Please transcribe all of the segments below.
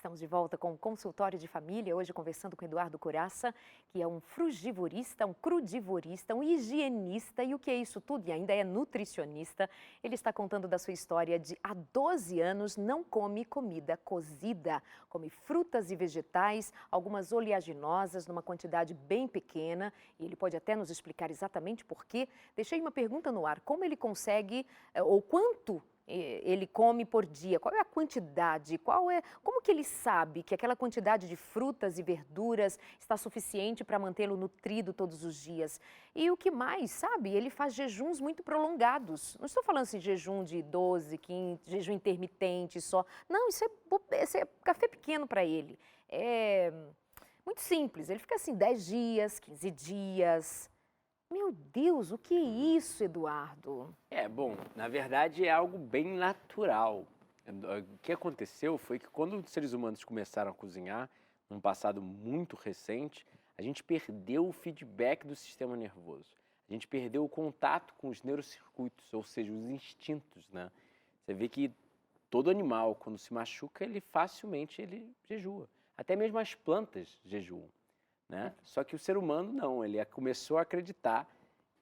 Estamos de volta com o consultório de família, hoje conversando com Eduardo Coraça, que é um frugivorista, um crudivorista, um higienista e o que é isso tudo? E ainda é nutricionista. Ele está contando da sua história de há 12 anos não come comida cozida, come frutas e vegetais, algumas oleaginosas numa quantidade bem pequena e ele pode até nos explicar exatamente por quê. Deixei uma pergunta no ar, como ele consegue ou quanto ele come por dia, qual é a quantidade, como que ele sabe que aquela quantidade de frutas e verduras está suficiente para mantê-lo nutrido todos os dias? E o que mais, sabe, ele faz jejuns muito prolongados, não estou falando assim jejum de 12, 15, jejum intermitente só, não, isso é café pequeno para ele, é muito simples, ele fica assim 10 dias, 15 dias. Meu Deus, o que é isso, Eduardo? Bom, na verdade é algo bem natural. O que aconteceu foi que quando os seres humanos começaram a cozinhar, num passado muito recente, a gente perdeu o feedback do sistema nervoso. A gente perdeu o contato com os neurocircuitos, ou seja, os instintos, né? Você vê que todo animal, quando se machuca, ele jejua. Até mesmo as plantas jejuam, né? Só que o ser humano não, ele começou a acreditar,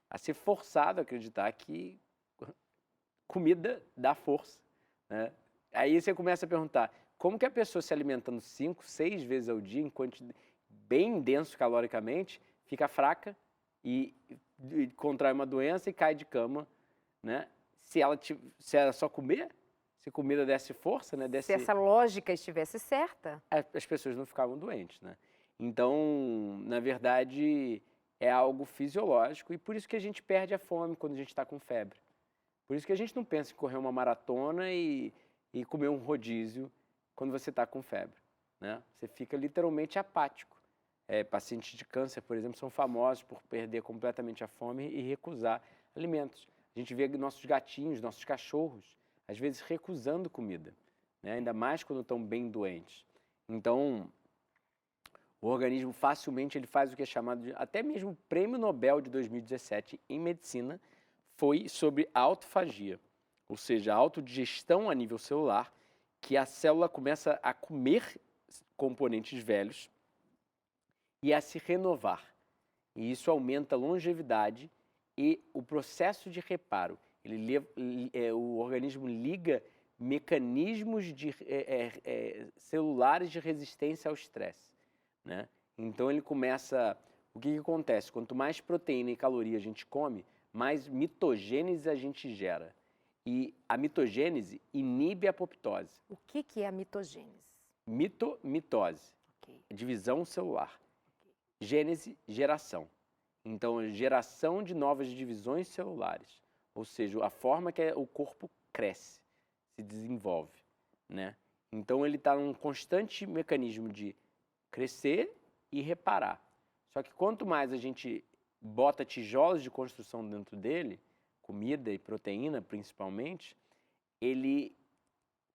a ser forçado a acreditar que comida dá força, né? Aí você começa a perguntar, como que a pessoa se alimentando 5, 6 vezes ao dia, bem denso caloricamente, fica fraca e contrai uma doença e cai de cama, né? Se ela só comer, se comida desse força, né? Se essa lógica estivesse certa, as pessoas não ficavam doentes, né? Então, na verdade, é algo fisiológico e por isso que a gente perde a fome quando a gente está com febre. Por isso que a gente não pensa em correr uma maratona e comer um rodízio quando você está com febre, né? Você fica literalmente apático. Pacientes de câncer, por exemplo, são famosos por perder completamente a fome e recusar alimentos. A gente vê nossos gatinhos, nossos cachorros, às vezes recusando comida, né? Ainda mais quando estão bem doentes. Então, o organismo facilmente ele faz o que é chamado de, até mesmo o Prêmio Nobel de 2017 em medicina, foi sobre autofagia, ou seja, a autodigestão a nível celular, que a célula começa a comer componentes velhos e a se renovar. E isso aumenta a longevidade e o processo de reparo. O organismo liga mecanismos celulares de resistência ao estresse, né? Então ele começa... O que acontece? Quanto mais proteína e caloria a gente come, mais mitogênese a gente gera. E a mitogênese inibe a apoptose. O que é a mitogênese? Mitose, divisão celular. Gênese, geração. Então, geração de novas divisões celulares. Ou seja, a forma que o corpo cresce, se desenvolve, né? Então, ele está num constante mecanismo de crescer e reparar. Só que quanto mais a gente bota tijolos de construção dentro dele, comida e proteína principalmente, ele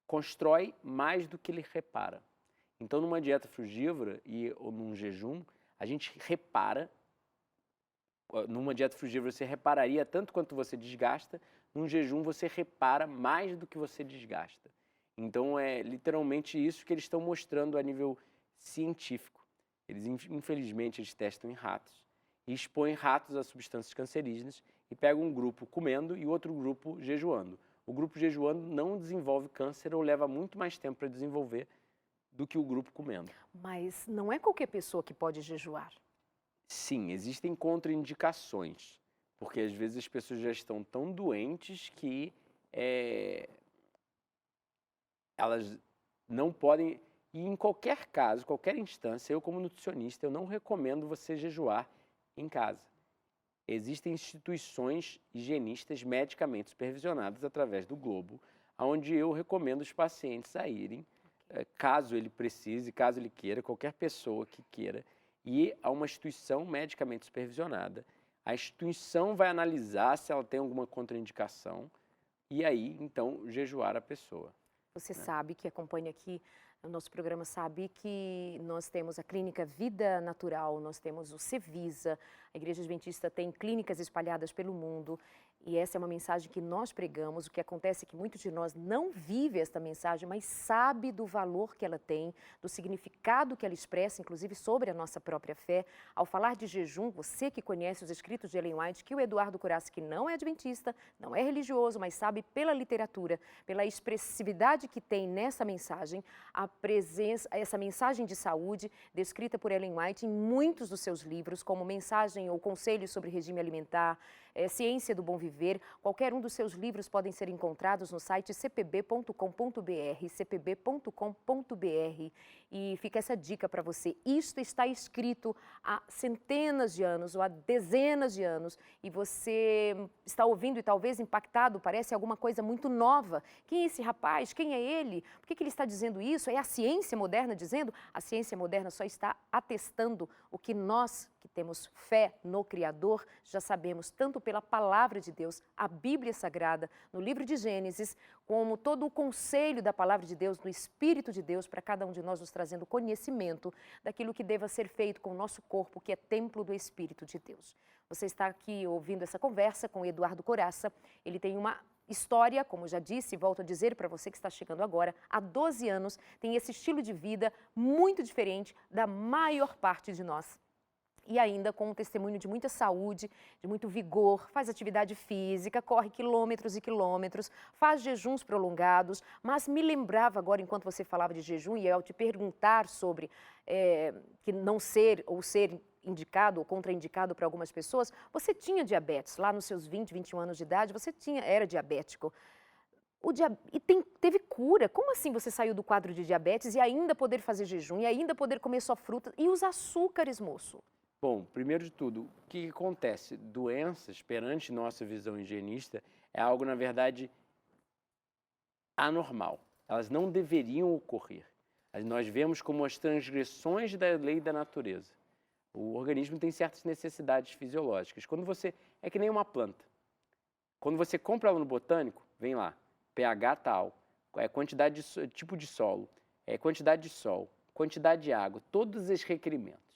constrói mais do que ele repara. Então, numa dieta frugívora ou num jejum, a gente repara. Numa dieta frugívora você repararia tanto quanto você desgasta, num jejum você repara mais do que você desgasta. Então, é literalmente isso que eles estão mostrando a nível científico. Infelizmente, eles testam em ratos e expõem ratos a substâncias cancerígenas e pegam um grupo comendo e outro grupo jejuando. O grupo jejuando não desenvolve câncer ou leva muito mais tempo para desenvolver do que o grupo comendo. Mas não é qualquer pessoa que pode jejuar? Sim, existem contraindicações, porque às vezes as pessoas já estão tão doentes que elas não podem... E em qualquer caso, qualquer instância, eu como nutricionista, eu não recomendo você jejuar em casa. Existem instituições higienistas medicamente supervisionadas através do Globo, onde eu recomendo os pacientes a irem, caso ele precise, caso ele queira, qualquer pessoa que queira, ir a uma instituição medicamente supervisionada. A instituição vai analisar se ela tem alguma contraindicação e aí, então, jejuar a pessoa. Você sabe que acompanha aqui o nosso programa, sabe que nós temos a Clínica Vida Natural, nós temos o Cevisa, A Igreja Adventista tem clínicas espalhadas pelo mundo e essa é uma mensagem que nós pregamos. O que acontece é que muitos de nós não vivem esta mensagem, mas sabe do valor que ela tem, do significado que ela expressa, inclusive sobre a nossa própria fé. Ao falar de jejum, você que conhece os escritos de Ellen White, que o Eduardo Corazza, que não é adventista, não é religioso, mas sabe pela literatura, pela expressividade que tem nessa mensagem, a presença, essa mensagem de saúde descrita por Ellen White em muitos dos seus livros, como Mensagem ou Conselhos sobre Regime Alimentar, Ciência do Bom Viver. Qualquer um dos seus livros podem ser encontrados no site cpb.com.br, cpb.com.br. E fica essa dica para você. Isto está escrito há centenas de anos ou há dezenas de anos e você está ouvindo e talvez impactado, parece alguma coisa muito nova. Quem é esse rapaz? Quem é ele? Por que ele está dizendo isso? É a ciência moderna dizendo? A ciência moderna só está atestando o que nós, que temos fé no Criador, já sabemos, tanto pela palavra de Deus, a Bíblia Sagrada, no livro de Gênesis, como todo o conselho da palavra de Deus, do Espírito de Deus, para cada um de nós, nos trazendo conhecimento daquilo que deva ser feito com o nosso corpo, que é templo do Espírito de Deus. Você está aqui ouvindo essa conversa com o Eduardo Corazza. Ele tem uma história, como já disse, e volto a dizer para você que está chegando agora, há 12 anos, tem esse estilo de vida muito diferente da maior parte de nós. E ainda com um testemunho de muita saúde, de muito vigor, faz atividade física, corre quilômetros e quilômetros, faz jejuns prolongados, mas me lembrava agora, enquanto você falava de jejum, e ao te perguntar sobre que não ser ou ser indicado ou contraindicado para algumas pessoas, você tinha diabetes, lá nos seus 20, 21 anos de idade, você era diabético. E teve cura. Como assim você saiu do quadro de diabetes e ainda poder fazer jejum, e ainda poder comer só fruta e os açúcares, moço? Bom, primeiro de tudo, o que acontece? Doenças, perante nossa visão higienista, é algo, na verdade, anormal. Elas não deveriam ocorrer. Nós vemos como as transgressões da lei da natureza. O organismo tem certas necessidades fisiológicas. É que nem uma planta. Quando você compra ela no botânico, vem lá, pH tal, quantidade de tipo de solo, quantidade de sol, quantidade de água, todos os requerimentos.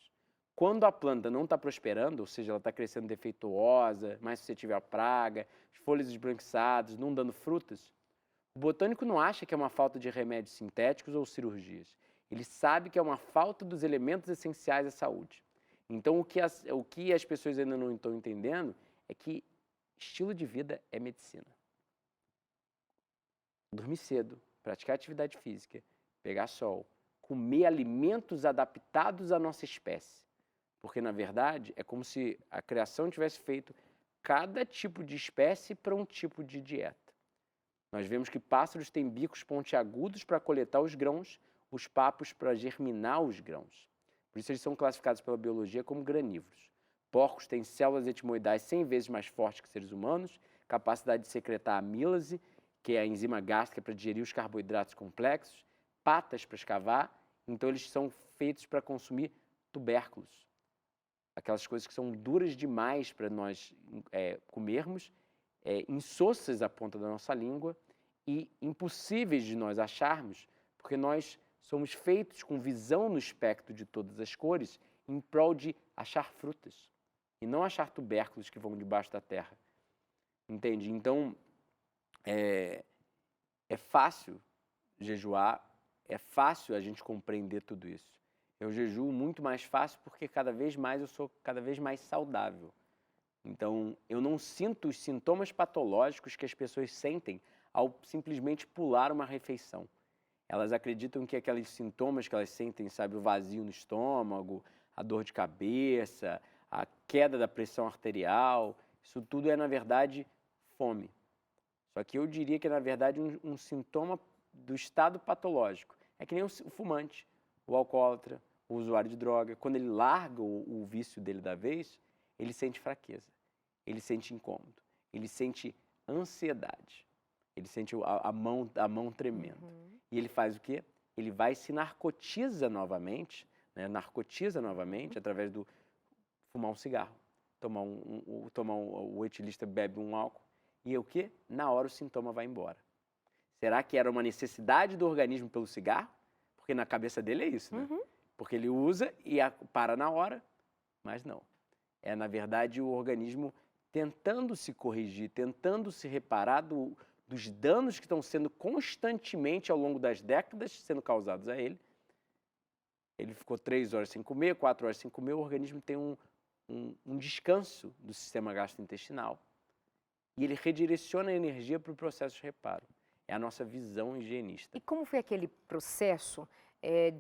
Quando a planta não está prosperando, ou seja, ela está crescendo defeituosa, mais suscetível à praga, as folhas esbranquiçadas, não dando frutas, o botânico não acha que é uma falta de remédios sintéticos ou cirurgias. Ele sabe que é uma falta dos elementos essenciais à saúde. Então, o que as pessoas ainda não estão entendendo é que estilo de vida é medicina. Dormir cedo, praticar atividade física, pegar sol, comer alimentos adaptados à nossa espécie. Porque, na verdade, é como se a criação tivesse feito cada tipo de espécie para um tipo de dieta. Nós vemos que pássaros têm bicos pontiagudos para coletar os grãos, os papos para germinar os grãos. Por isso, eles são classificados pela biologia como granívoros. Porcos têm células etimoidais 100 vezes mais fortes que seres humanos, capacidade de secretar amílase, que é a enzima gástrica para digerir os carboidratos complexos, patas para escavar, então eles são feitos para consumir tubérculos. Aquelas coisas que são duras demais para nós comermos, insossas à ponta da nossa língua e impossíveis de nós acharmos, porque nós somos feitos com visão no espectro de todas as cores em prol de achar frutas e não achar tubérculos que vão debaixo da terra. Entende? Então, é fácil jejuar, é fácil a gente compreender tudo isso. Eu jejuo muito mais fácil porque cada vez mais eu sou cada vez mais saudável. Então, eu não sinto os sintomas patológicos que as pessoas sentem ao simplesmente pular uma refeição. Elas acreditam que aqueles sintomas que elas sentem, sabe, o vazio no estômago, a dor de cabeça, a queda da pressão arterial, isso tudo é, na verdade, fome. Só que eu diria que é, na verdade, um sintoma do estado patológico. É que nem o fumante, o alcoólatra, o usuário de droga. Quando ele larga o vício dele da vez, ele sente fraqueza, ele sente incômodo, ele sente ansiedade, ele sente a mão tremendo. Uhum. E ele faz o quê? Ele vai e se narcotiza novamente, através do fumar um cigarro, o etilista bebe um álcool, e o quê? Na hora o sintoma vai embora. Será que era uma necessidade do organismo pelo cigarro? Porque na cabeça dele é isso, né? Uhum. Porque ele usa e para na hora, mas não. É, na verdade, o organismo tentando se corrigir, tentando se reparar dos danos que estão sendo constantemente ao longo das décadas sendo causados a ele. Ele ficou 3 horas sem comer, 4 horas sem comer, o organismo tem um descanso do sistema gastrointestinal e ele redireciona a energia para o processo de reparo. É a nossa visão higienista. E como foi aquele processo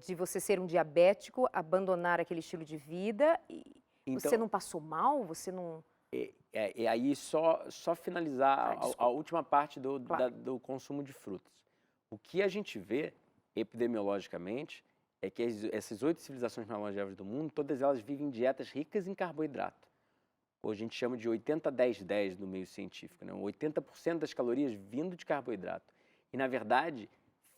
de você ser um diabético, abandonar aquele estilo de vida? Então, você não passou mal? Você não... E aí, só finalizar a última parte do consumo de frutas. O que a gente vê, epidemiologicamente, é que essas 8 civilizações mais longevas do mundo, todas elas vivem dietas ricas em carboidrato. Hoje a gente chama de 80-10-10 no meio científico, né? 80% das calorias vindo de carboidrato. E, na verdade,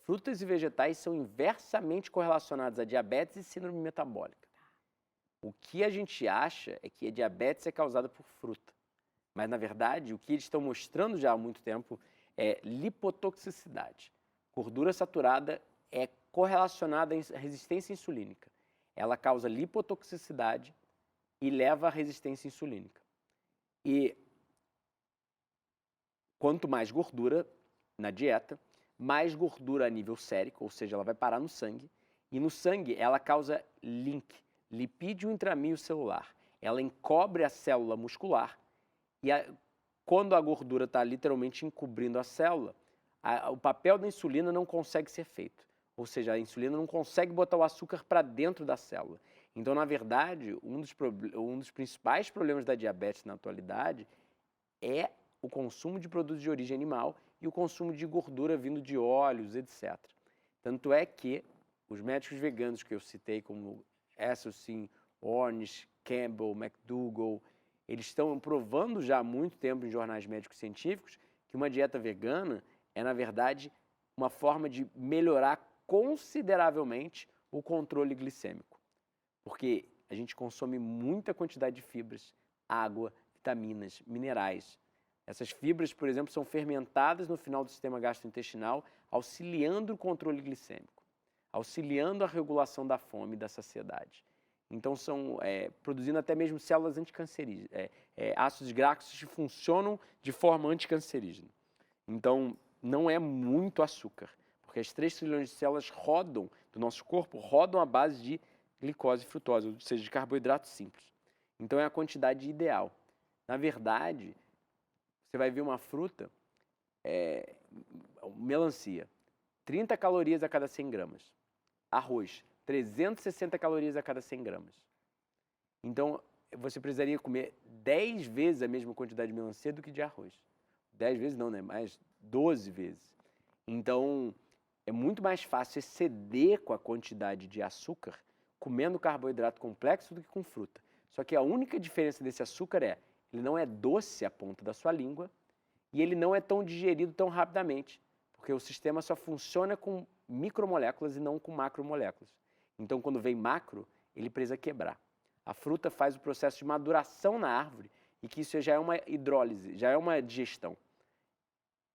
frutas e vegetais são inversamente correlacionados a diabetes e síndrome metabólica. O que a gente acha é que a diabetes é causada por fruta. Mas, na verdade, o que eles estão mostrando já há muito tempo é lipotoxicidade. Gordura saturada é correlacionada à resistência insulínica. Ela causa lipotoxicidade e leva à resistência insulínica. E quanto mais gordura na dieta, mais gordura a nível sérico, ou seja, ela vai parar no sangue. E no sangue ela causa LINC, lipídio intramio celular. Ela encobre a célula muscular e quando a gordura está literalmente encobrindo a célula, o papel da insulina não consegue ser feito. Ou seja, a insulina não consegue botar o açúcar para dentro da célula. Então, na verdade, um dos principais problemas da diabetes na atualidade é o consumo de produtos de origem animal e o consumo de gordura vindo de óleos, etc. Tanto é que os médicos veganos que eu citei, como Esselstyn, Ornish, Campbell, McDougall, eles estão provando já há muito tempo em jornais médicos científicos que uma dieta vegana é, na verdade, uma forma de melhorar consideravelmente o controle glicêmico. Porque a gente consome muita quantidade de fibras, água, vitaminas, minerais. Essas fibras, por exemplo, são fermentadas no final do sistema gastrointestinal, auxiliando o controle glicêmico, auxiliando a regulação da fome e da saciedade. Então, produzindo até mesmo células anticancerígenas, ácidos graxos que funcionam de forma anticancerígena. Então, não é muito açúcar, porque as 3 trilhões de células do nosso corpo rodam à base de glicose e frutose, ou seja, de carboidrato simples. Então, é a quantidade ideal. Na verdade, você vai ver uma fruta, melancia, 30 calorias a cada 100 gramas. Arroz, 360 calorias a cada 100 gramas. Então, você precisaria comer 10 vezes a mesma quantidade de melancia do que de arroz. 10 vezes não, né? Mais 12 vezes. Então, é muito mais fácil exceder com a quantidade de açúcar comendo carboidrato complexo do que com fruta. Só que a única diferença desse açúcar ele não é doce à ponta da sua língua e ele não é tão digerido tão rapidamente, porque o sistema só funciona com micromoléculas e não com macromoléculas. Então, quando vem macro, ele precisa quebrar. A fruta faz o processo de maduração na árvore e que isso já é uma hidrólise, já é uma digestão.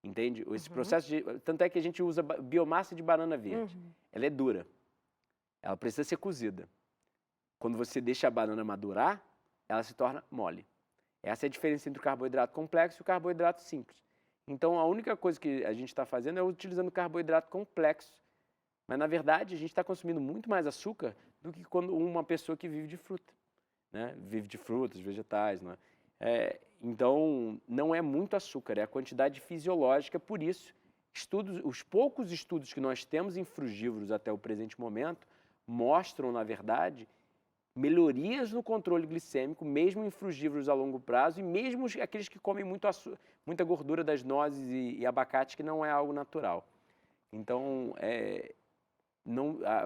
Entende? Esse processo tanto é que a gente usa biomassa de banana verde. Ela é dura. Ela precisa ser cozida. Quando você deixa a banana madurar, ela se torna mole. Essa é a diferença entre o carboidrato complexo e o carboidrato simples. Então, a única coisa que a gente está fazendo é utilizando carboidrato complexo. Mas, na verdade, a gente está consumindo muito mais açúcar do que quando uma pessoa que vive de fruta, né? Vive de frutas, vegetais, né? Então, não é muito açúcar, é a quantidade fisiológica. Por isso, os poucos estudos que nós temos em frugívoros até o presente momento mostram, na verdade, melhorias no controle glicêmico, mesmo em frugívoros a longo prazo e mesmo aqueles que comem muita gordura das nozes e abacate, que não é algo natural. Então,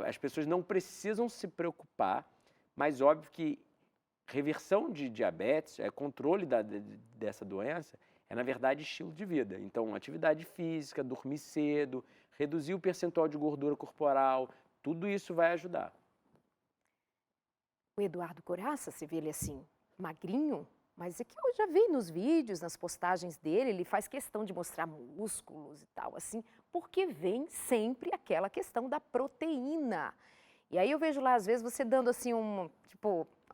as pessoas não precisam se preocupar, mas óbvio que reversão de diabetes, controle dessa doença, na verdade, estilo de vida. Então, atividade física, dormir cedo, reduzir o percentual de gordura corporal, tudo isso vai ajudar. O Eduardo Coraça, você vê ele assim, magrinho, mas é que eu já vi nos vídeos, nas postagens dele, ele faz questão de mostrar músculos e tal, assim, porque vem sempre aquela questão da proteína. E aí eu vejo lá, às vezes, você dando assim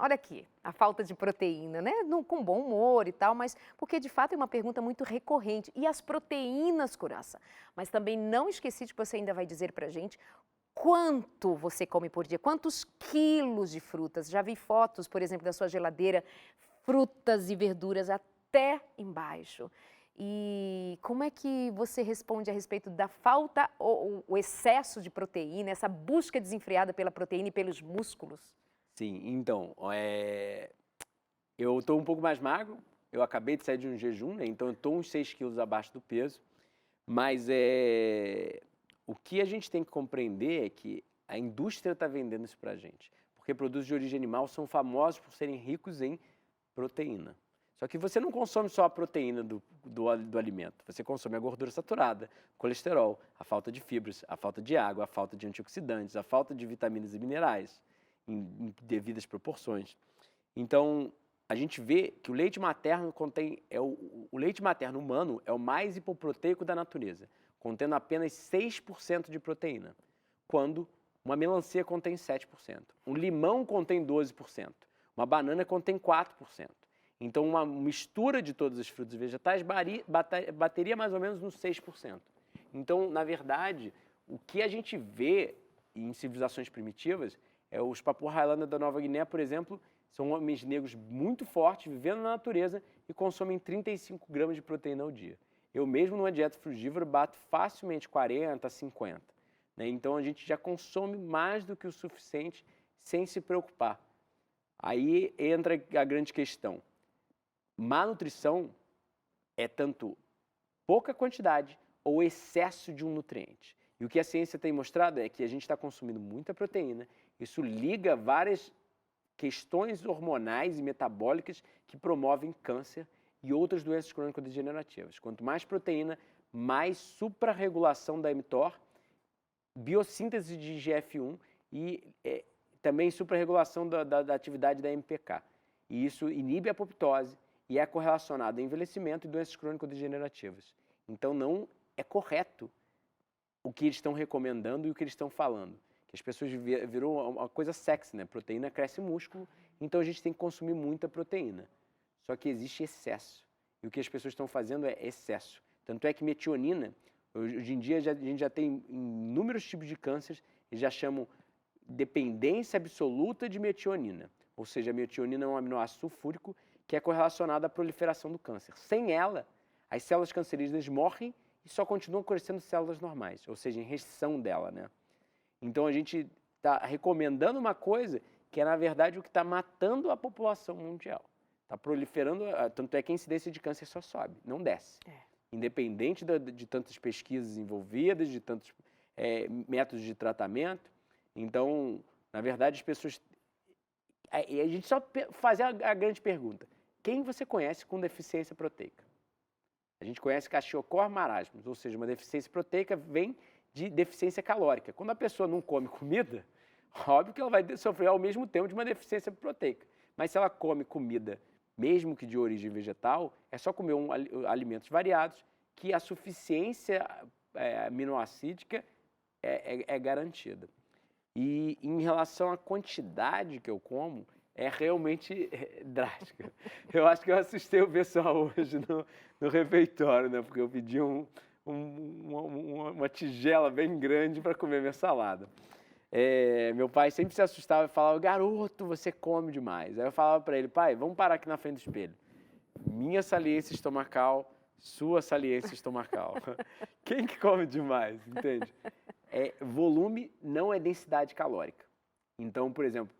olha aqui, a falta de proteína, né? Com bom humor e tal, mas porque de fato é uma pergunta muito recorrente. E as proteínas, Curaça? Mas também não esqueci de que você ainda vai dizer pra gente quanto você come por dia, quantos quilos de frutas. Já vi fotos, por exemplo, da sua geladeira, frutas e verduras até embaixo. E como é que você responde a respeito da falta ou o excesso de proteína, essa busca desenfreada pela proteína e pelos músculos? Sim, então, eu estou um pouco mais magro, eu acabei de sair de um jejum, né? Então eu estou uns 6 quilos abaixo do peso, mas o que a gente tem que compreender é que a indústria está vendendo isso para a gente, porque produtos de origem animal são famosos por serem ricos em proteína. Só que você não consome só a proteína do alimento, você consome a gordura saturada, colesterol, a falta de fibras, a falta de água, a falta de antioxidantes, a falta de vitaminas e minerais em devidas proporções. Então, a gente vê que o leite materno o leite materno humano é o mais hipoproteico da natureza, contendo apenas 6% de proteína, quando uma melancia contém 7%, um limão contém 12%, uma banana contém 4%. Então, uma mistura de todos os frutos e vegetais bateria mais ou menos nos 6%. Então, na verdade, o que a gente vê em civilizações primitivas os Papua Highlander da Nova Guiné, por exemplo, são homens negros muito fortes, vivendo na natureza e consomem 35 gramas de proteína ao dia. Eu mesmo, numa dieta frugívora, bato facilmente 40, 50. Né? Então, a gente já consome mais do que o suficiente sem se preocupar. Aí entra a grande questão. Má nutrição é tanto pouca quantidade ou excesso de um nutriente. E o que a ciência tem mostrado é que a gente está consumindo muita proteína, isso liga várias questões hormonais e metabólicas que promovem câncer e outras doenças crônico-degenerativas. Quanto mais proteína, mais suprarregulação da mTOR, biossíntese de IGF-1 e também suprarregulação da atividade da MPK. E isso inibe a apoptose e é correlacionado a envelhecimento e doenças crônico-degenerativas. Então, não é correto o que eles estão recomendando e o que eles estão falando. Que as pessoas virou uma coisa sexy, né? Proteína cresce músculo, então a gente tem que consumir muita proteína. Só que existe excesso. E o que as pessoas estão fazendo é excesso. Tanto é que metionina, hoje em dia a gente já tem inúmeros tipos de cânceres e já chamam dependência absoluta de metionina. Ou seja, a metionina é um aminoácido sulfúrico que é correlacionado à proliferação do câncer. Sem ela, as células cancerígenas morrem e só continuam crescendo células normais, ou seja, em restrição dela, né? Então, a gente está recomendando uma coisa que é, na verdade, o que está matando a população mundial. Está proliferando, tanto é que a incidência de câncer só sobe, não desce. Independente de tantas pesquisas envolvidas, de tantos métodos de tratamento. Então, na verdade, as pessoas... E a gente só fazer a grande pergunta. Quem você conhece com deficiência proteica? A gente conhece Kwashiorkor marasmus, ou seja, uma deficiência proteica vem de deficiência calórica. Quando a pessoa não come comida, óbvio que ela vai sofrer ao mesmo tempo de uma deficiência proteica. Mas se ela come comida, mesmo que de origem vegetal, é só comer alimentos variados que a suficiência aminoácidica é garantida. E em relação à quantidade que eu como, é realmente drástica. Eu acho que eu assustei o pessoal hoje no refeitório, né? Porque eu pedi uma tigela bem grande para comer minha salada. Meu pai sempre se assustava e falava, garoto, você come demais. Aí eu falava para ele, pai, vamos parar aqui na frente do espelho. Minha saliência estomacal, sua saliência estomacal. Quem que come demais, entende? Volume não é densidade calórica. Então, por exemplo,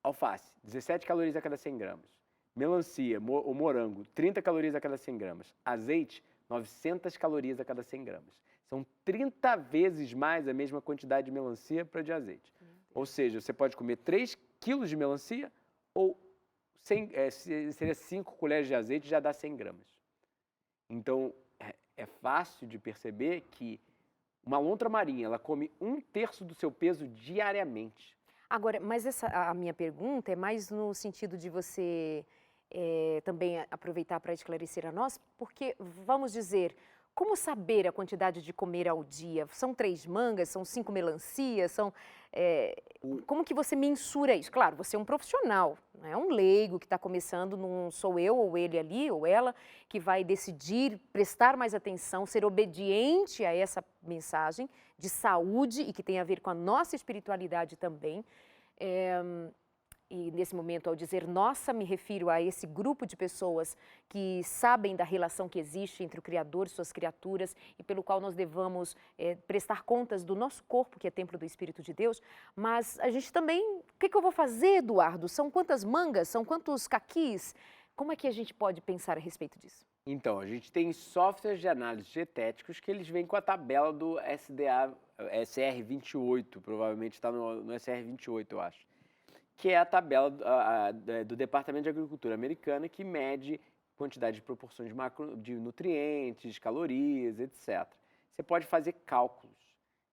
alface, 17 calorias a cada 100 gramas. Melancia ou morango, 30 calorias a cada 100 gramas. Azeite, 900 calorias a cada 100 gramas. São 30 vezes mais a mesma quantidade de melancia para de azeite. Ou seja, você pode comer 3 quilos de melancia ou seria 5 colheres de azeite, já dá 100 gramas. Então, é fácil de perceber que uma lontra marinha, ela come 1/3 do seu peso diariamente. Agora, mas a minha pergunta é mais no sentido de você também aproveitar para esclarecer a nós, porque, vamos dizer, Como saber a quantidade de comer ao dia? São 3 mangas, são 5 melancias, como que você mensura isso? Claro, você é um profissional, não é um leigo que está começando, não sou eu ou ele ali, ou ela, que vai decidir, prestar mais atenção, ser obediente a essa mensagem de saúde e que tem a ver com a nossa espiritualidade também. E nesse momento, ao dizer nossa, me refiro a esse grupo de pessoas que sabem da relação que existe entre o Criador e suas criaturas e pelo qual nós devamos prestar contas do nosso corpo, que é templo do Espírito de Deus. Mas a gente também, o que eu vou fazer, Eduardo? São quantas mangas? São quantos caquis? Como é que a gente pode pensar a respeito disso? Então, a gente tem softwares de análise dietéticos que eles vêm com a tabela do SR28, provavelmente está no SR28, eu acho, que é a tabela do Departamento de Agricultura americana que mede quantidade de proporções de nutrientes, calorias, etc. Você pode fazer cálculos,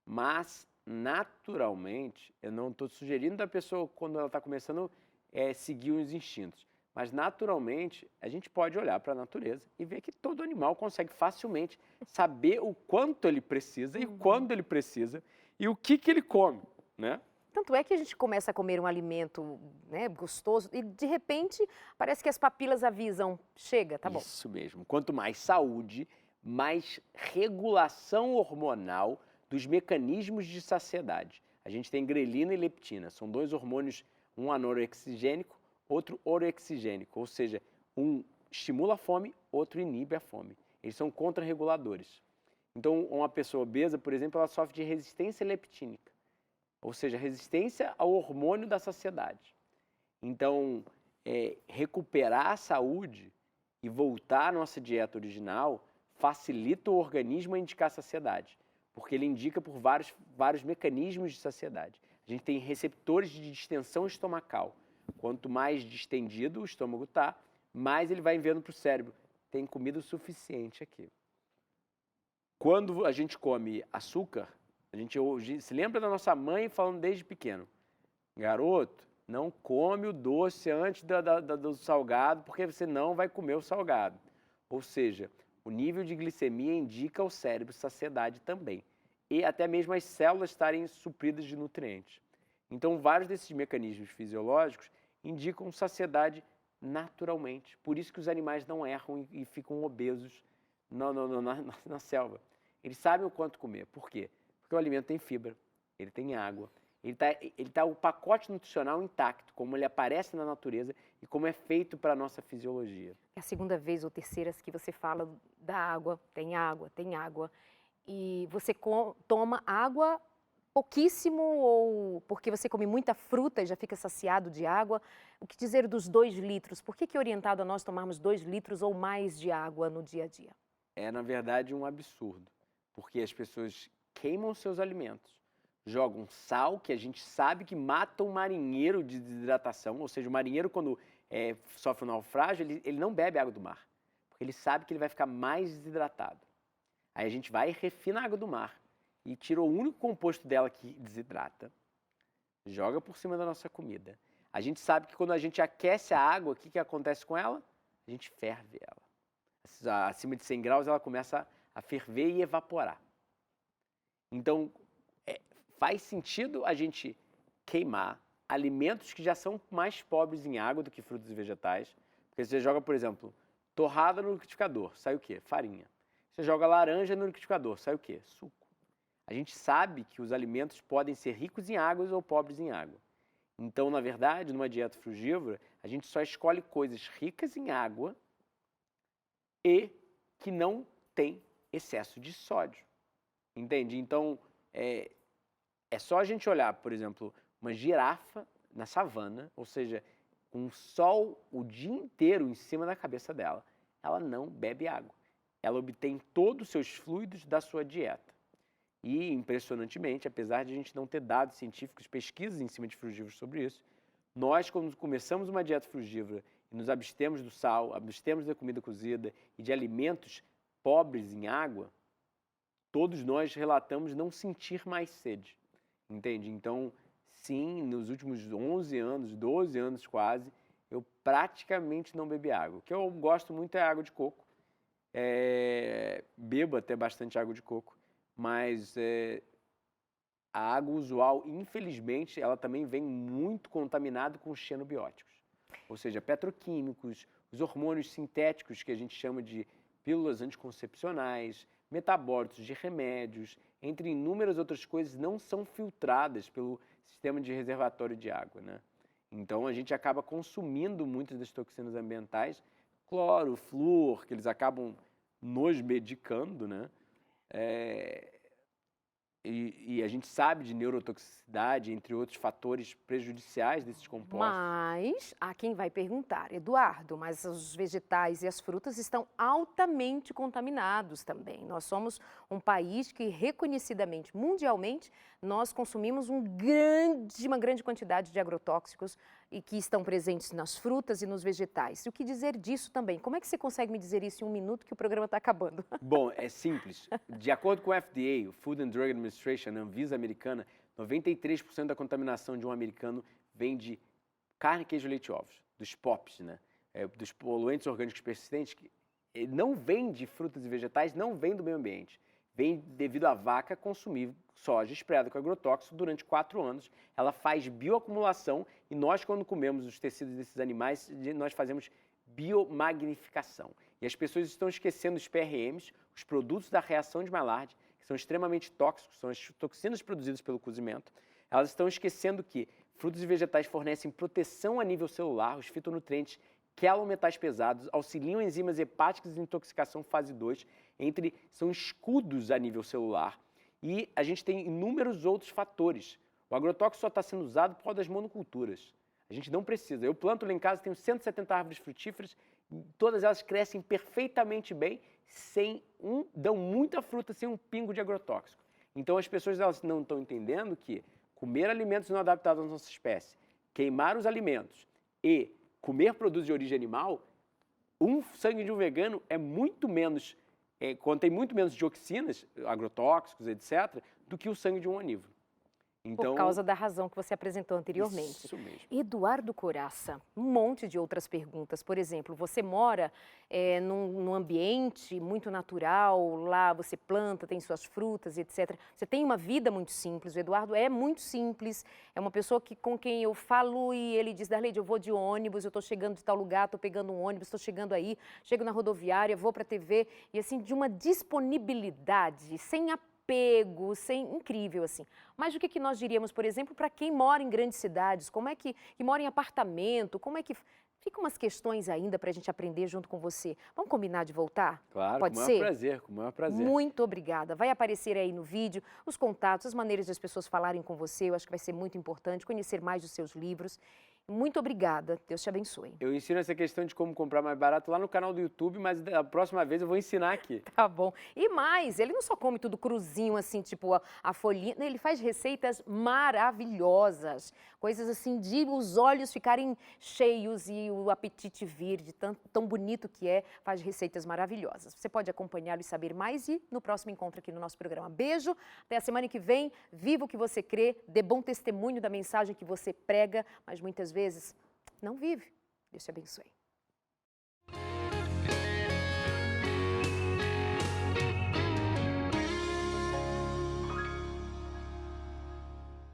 mas naturalmente, eu não estou sugerindo da pessoa, quando ela está começando, seguir os instintos, mas naturalmente a gente pode olhar para a natureza e ver que todo animal consegue facilmente saber o quanto ele precisa e quando ele precisa e o que ele come, né? Tanto é que a gente começa a comer um alimento, né, gostoso e, de repente, parece que as papilas avisam, chega, tá bom. Isso mesmo. Quanto mais saúde, mais regulação hormonal dos mecanismos de saciedade. A gente tem grelina e leptina, são 2 hormônios, um anorexigênico, outro orexigênico, ou seja, um estimula a fome, outro inibe a fome. Eles são contrarreguladores. Então, uma pessoa obesa, por exemplo, ela sofre de resistência leptínica, ou seja, resistência ao hormônio da saciedade. Então, recuperar a saúde e voltar à nossa dieta original facilita o organismo a indicar saciedade, porque ele indica por vários mecanismos de saciedade. A gente tem receptores de distensão estomacal. Quanto mais distendido o estômago está, mais ele vai enviando para o cérebro. Tem comida o suficiente aqui. Quando a gente come açúcar, a gente se lembra da nossa mãe falando desde pequeno: garoto, não come o doce antes do salgado, porque você não vai comer o salgado. Ou seja, o nível de glicemia indica ao cérebro saciedade também. E até mesmo as células estarem supridas de nutrientes. Então, vários desses mecanismos fisiológicos indicam saciedade naturalmente. Por isso que os animais não erram e ficam obesos na selva. Eles sabem o quanto comer. Por quê? Porque o alimento tem fibra, ele tem água, ele tá o pacote nutricional intacto, como ele aparece na natureza e como é feito para a nossa fisiologia. É a segunda vez ou terceira que você fala da água, tem água, tem água. E você toma água pouquíssimo ou porque você come muita fruta e já fica saciado de água? O que dizer dos 2 litros? Por que é orientado a nós tomarmos 2 litros ou mais de água no dia a dia? É, na verdade, um absurdo, porque as pessoas queimam seus alimentos, jogam sal, que a gente sabe que mata um marinheiro de desidratação, ou seja, o marinheiro, quando sofre um naufrágio, ele não bebe água do mar, porque ele sabe que ele vai ficar mais desidratado. Aí a gente vai e refina a água do mar e tira o único composto dela que desidrata, joga por cima da nossa comida. A gente sabe que quando a gente aquece a água, o que acontece com ela? A gente ferve ela. Acima de 100 graus, ela começa a ferver e evaporar. Então, faz sentido a gente queimar alimentos que já são mais pobres em água do que frutos e vegetais. Porque você joga, por exemplo, torrada no liquidificador, sai o quê? Farinha. Você joga laranja no liquidificador, sai o quê? Suco. A gente sabe que os alimentos podem ser ricos em água ou pobres em água. Então, na verdade, numa dieta frugívora, a gente só escolhe coisas ricas em água e que não tem excesso de sódio. Entende? Então, é só a gente olhar, por exemplo, uma girafa na savana, ou seja, com o sol o dia inteiro em cima da cabeça dela, ela não bebe água. Ela obtém todos os seus fluidos da sua dieta. E, impressionantemente, apesar de a gente não ter dados científicos, pesquisas em cima de frugívoros sobre isso, nós, quando começamos uma dieta frugívora e nos abstemos do sal, abstemos da comida cozida e de alimentos pobres em água, todos nós relatamos não sentir mais sede, entende? Então, sim, nos últimos 11 anos, 12 anos quase, eu praticamente não bebi água. O que eu gosto muito é água de coco bebo até bastante água de coco, mas a água usual, infelizmente, ela também vem muito contaminada com xenobióticos, ou seja, petroquímicos, os hormônios sintéticos que a gente chama de pílulas anticoncepcionais, metabólitos de remédios, entre inúmeras outras coisas, não são filtradas pelo sistema de reservatório de água, né? Então, a gente acaba consumindo muitas das toxinas ambientais, cloro, flúor, que eles acabam nos medicando, né? E a gente sabe de neurotoxicidade, entre outros fatores prejudiciais desses compostos. Mas há quem vai perguntar, Eduardo, mas os vegetais e as frutas estão altamente contaminados também. Nós somos um país que, reconhecidamente, mundialmente, nós consumimos uma grande quantidade de agrotóxicos e que estão presentes nas frutas e nos vegetais. E o que dizer disso também? Como é que você consegue me dizer isso em 1 minuto que o programa está acabando? Bom, é simples. De acordo com o FDA, o Food and Drug Administration, a Anvisa americana, 93% da contaminação de um americano vem de carne, queijo, leite e ovos, dos POPs, né? Dos poluentes orgânicos persistentes, que não vem de frutas e vegetais, não vem do meio ambiente. Vem devido à vaca consumir soja espraiada com agrotóxico durante 4 anos. Ela faz bioacumulação e nós, quando comemos os tecidos desses animais, nós fazemos biomagnificação. E as pessoas estão esquecendo os PRMs, os produtos da reação de Maillard, que são extremamente tóxicos, são as toxinas produzidas pelo cozimento. Elas estão esquecendo que frutos e vegetais fornecem proteção a nível celular, os fitonutrientes quelometais pesados, auxiliam enzimas hepáticas de intoxicação fase 2, são escudos a nível celular. E a gente tem inúmeros outros fatores. O agrotóxico só está sendo usado por causa das monoculturas. A gente não precisa. Eu planto lá em casa, tenho 170 árvores frutíferas, todas elas crescem perfeitamente bem, dão muita fruta sem um pingo de agrotóxico. Então as pessoas elas não estão entendendo que comer alimentos não adaptados à nossa espécie, queimar os alimentos e comer produtos de origem animal, sangue de um vegano é muito menos, contém muito menos dioxinas, agrotóxicos, etc., do que o sangue de um onívoro. Então, por causa da razão que você apresentou anteriormente. Isso mesmo. Eduardo Corazza, um monte de outras perguntas. Por exemplo, você mora num ambiente muito natural, lá você planta, tem suas frutas, etc. Você tem uma vida muito simples, o Eduardo é muito simples, é uma pessoa com quem eu falo e ele diz, Darleide, eu vou de ônibus, eu estou chegando de tal lugar, estou pegando um ônibus, estou chegando aí, chego na rodoviária, vou para a TV, e assim, de uma disponibilidade, sem apego, incrível assim. Mas o que nós diríamos, por exemplo, para quem mora em grandes cidades, como é que mora em apartamento, como é que... Ficam umas questões ainda para a gente aprender junto com você. Vamos combinar de voltar? Claro, pode com o ser? maior prazer, com o maior prazer. Muito obrigada. Vai aparecer aí no vídeo os contatos, as maneiras das pessoas falarem com você. Eu acho que vai ser muito importante conhecer mais dos seus livros. Muito obrigada. Deus te abençoe. Eu ensino essa questão de como comprar mais barato lá no canal do YouTube, mas da próxima vez eu vou ensinar aqui. Tá bom. E mais, ele não só come tudo cruzinho, assim, tipo a folhinha, ele faz receitas maravilhosas. Coisas assim de os olhos ficarem cheios e o apetite vir, de tão bonito que é, faz receitas maravilhosas. Você pode acompanhá-lo e saber mais e no próximo encontro aqui no nosso programa. Beijo, até a semana que vem. Viva o que você crê, dê bom testemunho da mensagem que você prega, mas muitas vezes não vive. Deus te abençoe.